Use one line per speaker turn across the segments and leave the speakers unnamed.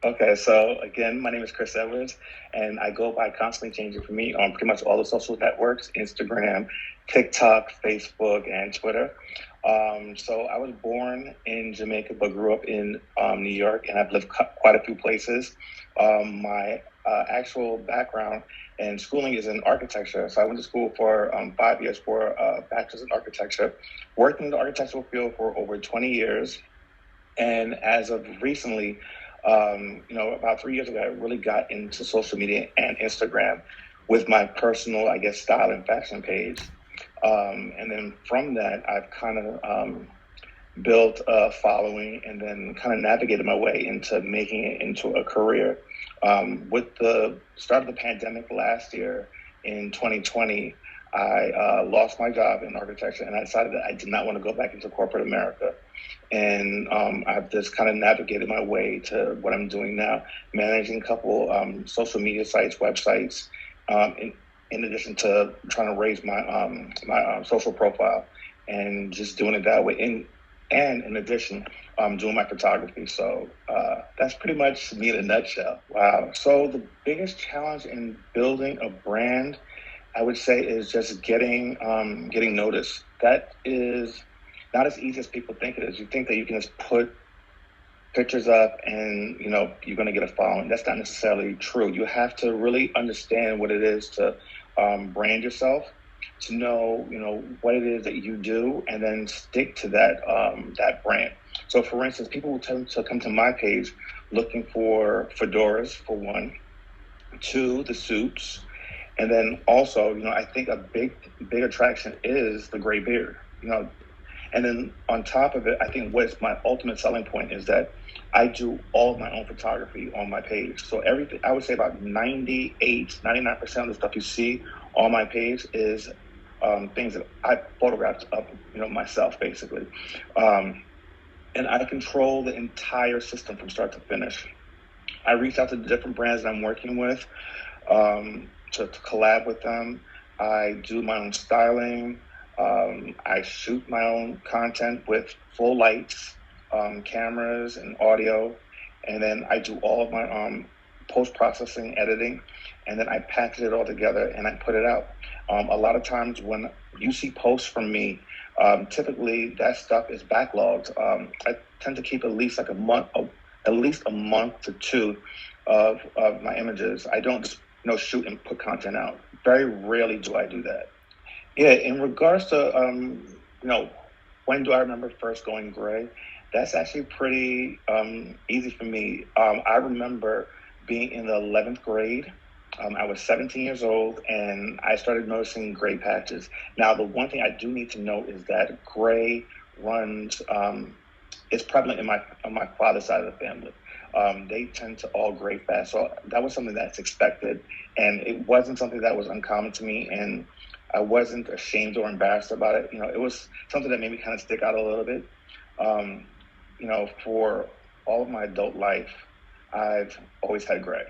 Okay, so again, my name is Chris Edwards, and I go by Constantly Changing for me on pretty much all the social networks: Instagram, TikTok, Facebook, and Twitter. So I was born in Jamaica, but grew up in New York, and I've lived quite a few places. My actual background and schooling is in architecture. So I went to school for 5 years for a bachelor's in architecture, worked in the architectural field for over 20 years. And as of recently, about 3 years ago, I really got into social media and Instagram with my personal, I guess, style and fashion page. And then from that, I've kind of built a following and then kind of navigated my way into making it into a career. With the start of the pandemic last year in 2020, I lost my job in architecture and I decided that I did not want to go back into corporate America. And I've just kind of navigated my way to what I'm doing now, managing a couple social media sites, websites, in addition to trying to raise my social profile and just doing it that way. And in addition, doing my photography. So that's pretty much me in a nutshell. Wow. So the biggest challenge in building a brand, I would say, is just getting noticed. That is not as easy as people think it is. You think that you can just put pictures up and you're going to get a following. That's not necessarily true. You have to really understand what it is to brand yourself, to know what it is that you do, and then stick to that brand. So, for instance, people will tend to come to my page looking for fedoras for one, two, the suits, and then also, I think a big attraction is the gray beard. And then on top of it, I think what's my ultimate selling point is that I do all of my own photography on my page. So everything, I would say about 99% of the stuff you see on my page is things that I photographed up, myself, basically. And I control the entire system from start to finish. I reach out to the different brands that I'm working with to collab with them. I do my own styling. I shoot my own content with full lights, cameras, and audio. And then I do all of my post-processing editing. And then I package it all together and I put it out. A lot of times when you see posts from me, typically that stuff is backlogged. I tend to keep at least like at least a month to two of my images. I don't just shoot and put content out. Very rarely do I do that. Yeah, in regards to when do I remember first going gray? That's actually pretty easy for me. I remember being in the 11th grade. I was 17 years old, and I started noticing gray patches. Now, the one thing I do need to note is that gray runs is prevalent on my father's side of the family. They tend to all gray fast, so that was something that's expected, and it wasn't something that was uncommon to me, and I wasn't ashamed or embarrassed about it. It was something that made me kind of stick out a little bit. For all of my adult life, I've always had gray.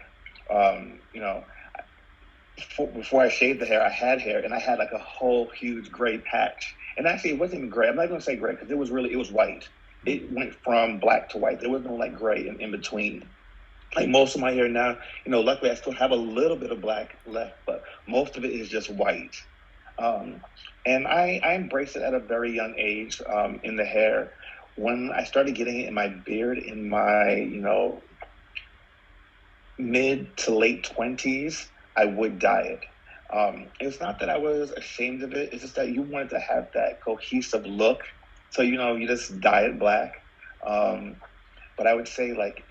Before I shaved the hair, I had hair, and I had like a whole huge gray patch. And actually, it wasn't even gray. I'm not going to say gray because it was white. It went from black to white. There was no like gray in between. Like most of my hair now, luckily I still have a little bit of black left, but most of it is just white. And I embraced it at a very young age in the hair. When I started getting it in my beard in my, mid to late 20s, I would dye it. It's not that I was ashamed of it. It's just that you wanted to have that cohesive look. So, you just dye it black. But I would say like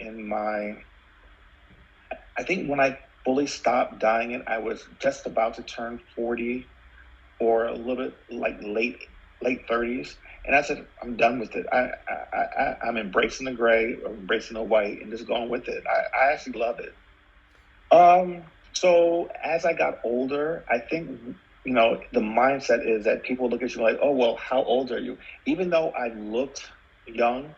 I think when I fully stopped dyeing it, I was just about to turn 40 or a little bit like late 30s. And I said, I'm done with it. I'm embracing the gray, embracing the white, and just going with it. I actually love it. So as I got older, I think, the mindset is that people look at you like, oh, well, how old are you? Even though I looked young,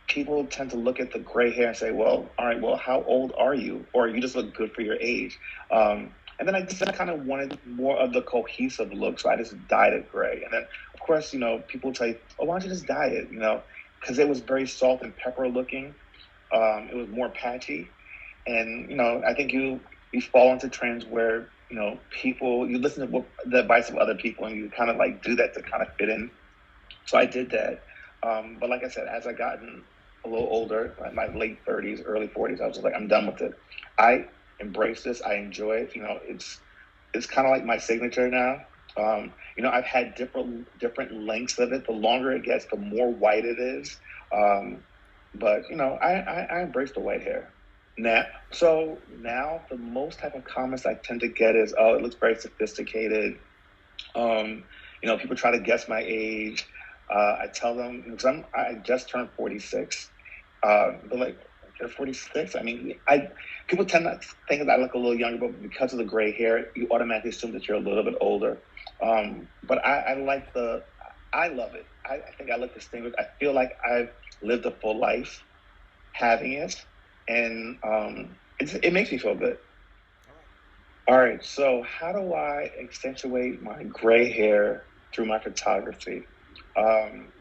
people tend to look at the gray hair and say, well, all right, well, how old are you? Or you just look good for your age. And then I just kind of wanted more of the cohesive look, so I just dyed it gray. And then, of course, people tell you, oh, why don't you just dye it, because it was very salt and pepper looking. It was more patchy, and I think you fall into trends where people, you listen to the advice of other people, and you kind of like do that to kind of fit in. So I did that. But like I said, as I gotten a little older, like my late 30s, early 40s, I was just like, I'm done with it. I embrace this. I enjoy it. It's kind of like my signature now. I've had different lengths of it. The longer it gets, the more white it is. Um, but I embrace the white hair. Now the most type of comments I tend to get is, "Oh, it looks very sophisticated." Um, People try to guess my age. I tell them, because I just turned 46. They're like, "You're 46?" I mean, people tend to think that I look a little younger, but because of the gray hair, you automatically assume that you're a little bit older. But I love it. I think I look distinguished. I feel like I've lived a full life having it, and it makes me feel good. All right, so how do I accentuate my gray hair through my photography? Um,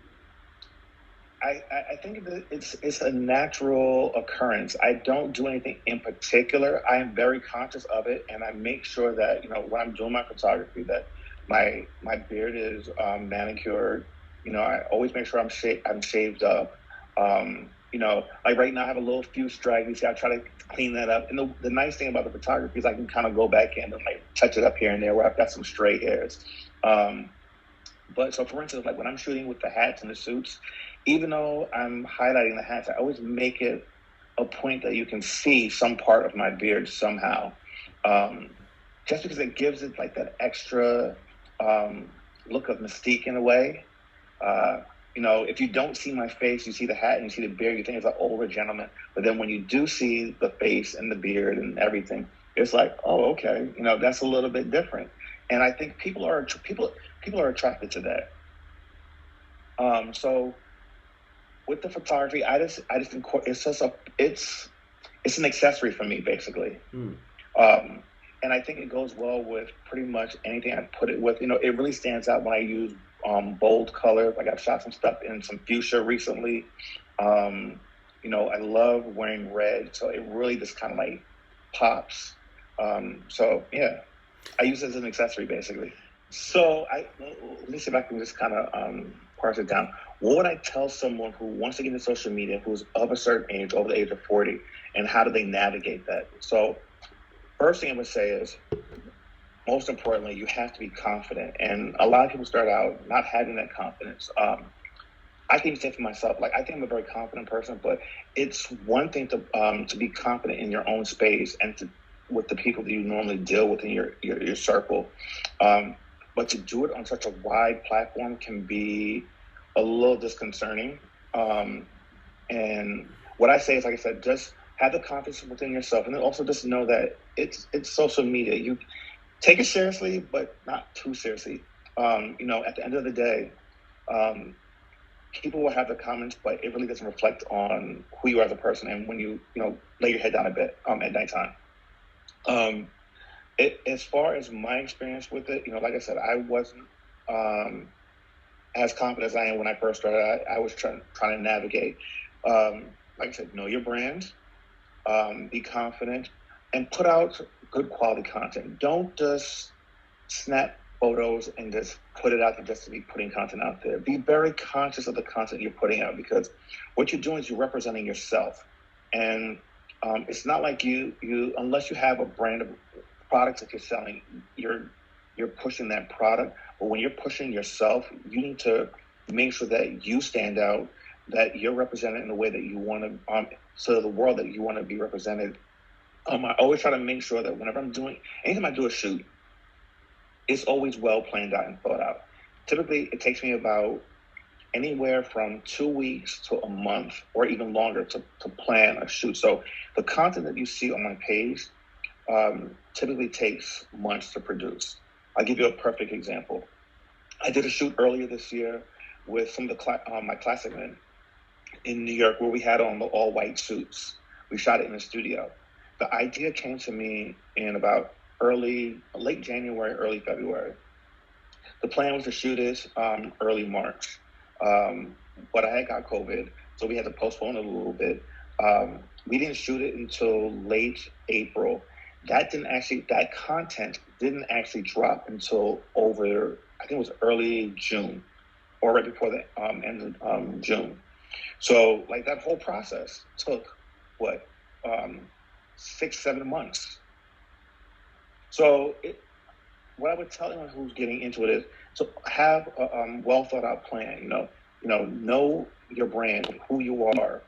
I think that it's a natural occurrence. I don't do anything in particular. I am very conscious of it, and I make sure that when I'm doing my photography, that my beard is manicured. I always make sure I'm shaved up. Like right now, I have a little few straggly. I try to clean that up. And the nice thing about the photography is I can kind of go back in and like touch it up here and there where I've got some stray hairs. Um, but so, for instance, like when I'm shooting with the hats and the suits, even though I'm highlighting the hats, I always make it a point that you can see some part of my beard somehow, um, just because it gives it like that extra um, look of mystique in a way. Uh, if you don't see my face, you see the hat and you see the beard, you think it's an older gentleman. But then when you do see the face and the beard and everything, it's like, oh, okay, that's a little bit different. And I think people are attracted to that. So with the photography, I just it's an accessory for me basically.
Mm.
Um, and I think it goes well with pretty much anything I put it with. It really stands out when I use bold colors. Like I've shot some stuff in some fuchsia recently. Um, I love wearing red, so it really just kind of like pops. So yeah, I use it as an accessory basically. So let me see if I can just kind of parse it down. What would I tell someone who wants to get into social media, who's of a certain age, over the age of 40, and how do they navigate that? So first thing I would say is, most importantly, you have to be confident. And a lot of people start out not having that confidence. I can even say for myself, like I think I'm a very confident person, but it's one thing to be confident in your own space and with the people that you normally deal with in your circle. Um, but to do it on such a wide platform can be a little disconcerting. Um, and what I say is, like I said, just have the confidence within yourself, and then also just know that it's social media. You take it seriously, but not too seriously. At the end of the day, um, people will have the comments, but it really doesn't reflect on who you are as a person. And when you lay your head down a bit at nighttime. Um, as far as my experience with it, like I said, I wasn't um, as confident as I am when I first started. I was trying to navigate. Like I said, know your brand, be confident, and put out good quality content. Don't just snap photos and just put it out there just to be putting content out there. Be very conscious of the content you're putting out, because what you're doing is you're representing yourself. And it's not like you unless you have a brand of products that you're selling, you're pushing that product. But when you're pushing yourself, you need to make sure that you stand out, that you're represented in the way that you want to, so the world that you want to be represented. I always try to make sure that whenever anytime I do a shoot, it's always well planned out and thought out. Typically, it takes me about anywhere from 2 weeks to a month or even longer to plan a shoot. So the content that you see on my page typically takes months to produce. I'll give you a perfect example. I did a shoot earlier this year with some of my classic men in New York, where we had on the all white suits. We shot it in the studio. The idea came to me in about late January, early February. The plan was to shoot it early March, but I had got COVID, so we had to postpone it a little bit. We didn't shoot it until late April. That content didn't actually drop until over, I think it was early June or right before the end of June. So like that whole process took what, 6, 7 months. So what I would tell anyone who's getting into it is to have a well thought out plan. Know your brand, who you are,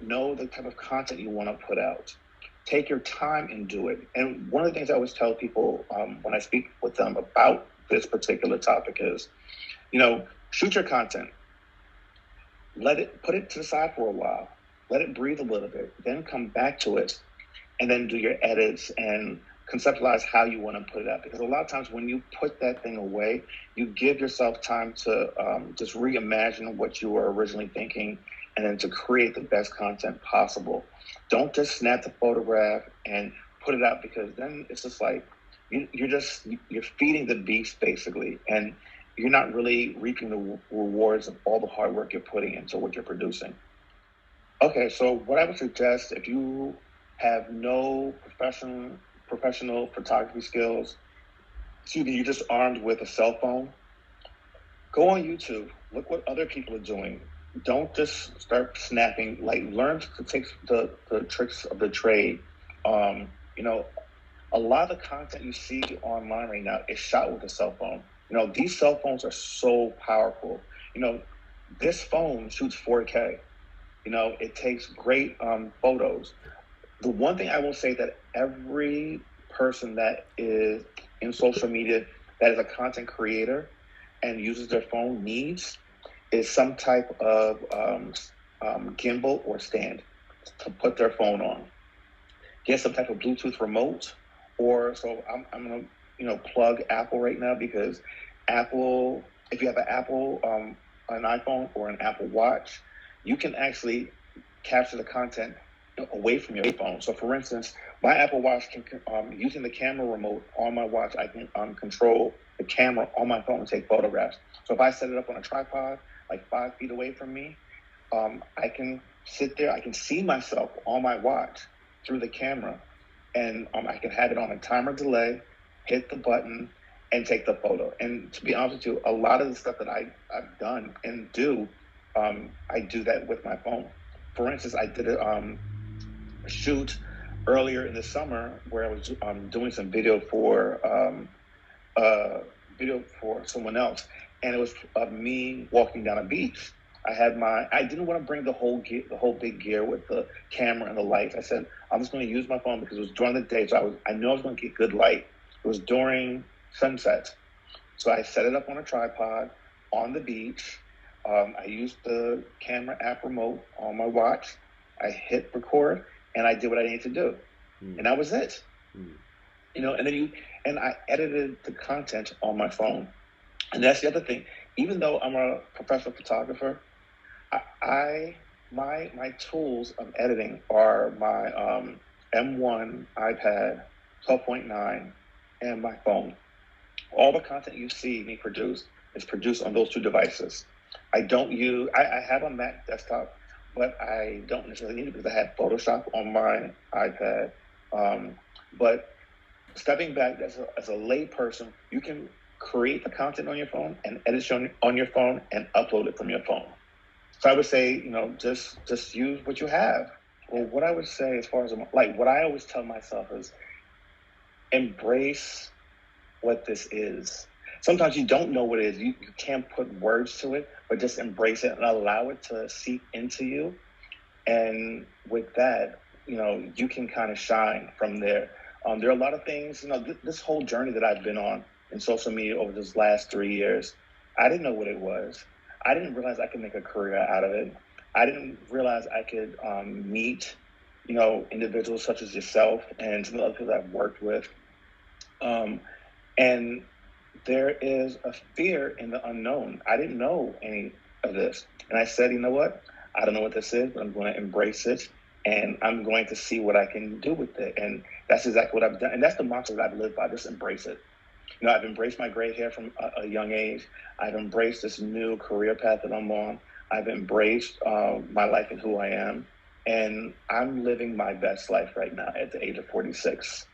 know the type of content you want to put out. Take your time and do it. And one of the things I always tell people when I speak with them about this particular topic is, shoot your content. Put it to the side for a while. Let it breathe a little bit. Then come back to it and then do your edits and conceptualize how you want to put it out. Because a lot of times when you put that thing away, you give yourself time to just reimagine what you were originally thinking and then to create the best content possible. Don't just snap the photograph and put it out, because then it's just like you're feeding the beast basically, and you're not really reaping the rewards of all the hard work you're putting into what you're producing. Okay, so what I would suggest, if you have no professional photography skills, you're just armed with a cell phone, go on YouTube, look what other people are doing. Don't just start snapping, learn to take the tricks of the trade. A lot of the content you see online right now is shot with a cell phone. These cell phones are so powerful. This phone shoots 4K. It takes great photos. The one thing I will say that every person that is in social media that is a content creator and uses their phone needs is some type of gimbal or stand to put their phone on. Get some type of Bluetooth remote, so I'm gonna plug Apple right now, because Apple, if you have an iPhone or an Apple Watch, you can actually capture the content away from your phone. So for instance, my Apple Watch can, using the camera remote on my watch, I can control the camera on my phone and take photographs. So if I set it up on a tripod, like 5 feet away from me, I can sit there, I can see myself on my watch through the camera, and I can have it on a timer delay, hit the button, and take the photo. And to be honest with you, a lot of the stuff that I've done and do, I do that with my phone. For instance, I did a shoot earlier in the summer where I was doing some video for someone else, and it was of me walking down a beach. I didn't want to bring the whole big gear with the camera and the lights. I said, I'm just going to use my phone because it was during the day, so I knew I was going to get good light. It was during sunset. So I set it up on a tripod on the beach. I used the camera app remote on my watch. I hit record and I did what I needed to do. And that was it. And I edited the content on my phone. And that's the other thing. Even though I'm a professional photographer, my tools of editing are my M1 iPad 12.9 and my phone. All the content you see me produce is produced on those two devices. I have a Mac desktop, but I don't necessarily need it because I have Photoshop on my iPad. But stepping back as a lay person, you can create the content on your phone and edit on your phone and upload it from your phone. So I would say, just use what you have. Well, what I would say as far as what I always tell myself is embrace what this is. Sometimes you don't know what it is. You can't put words to it, but just embrace it and allow it to seep into you. And with that, you can kind of shine from there. There are a lot of things, this whole journey that I've been on in social media over this last 3 years, I didn't know what it was. I didn't realize I could make a career out of it. I didn't realize I could meet, individuals such as yourself and some of the other people I've worked with. And there is a fear in the unknown. I didn't know any of this. And I said, you know what? I don't know what this is, but I'm going to embrace it. And I'm going to see what I can do with it. And that's exactly what I've done. And that's the mantra that I've lived by, just embrace it. I've embraced my gray hair from a young age. I've embraced this new career path that I'm on. I've embraced my life and who I am. And I'm living my best life right now at the age of 46.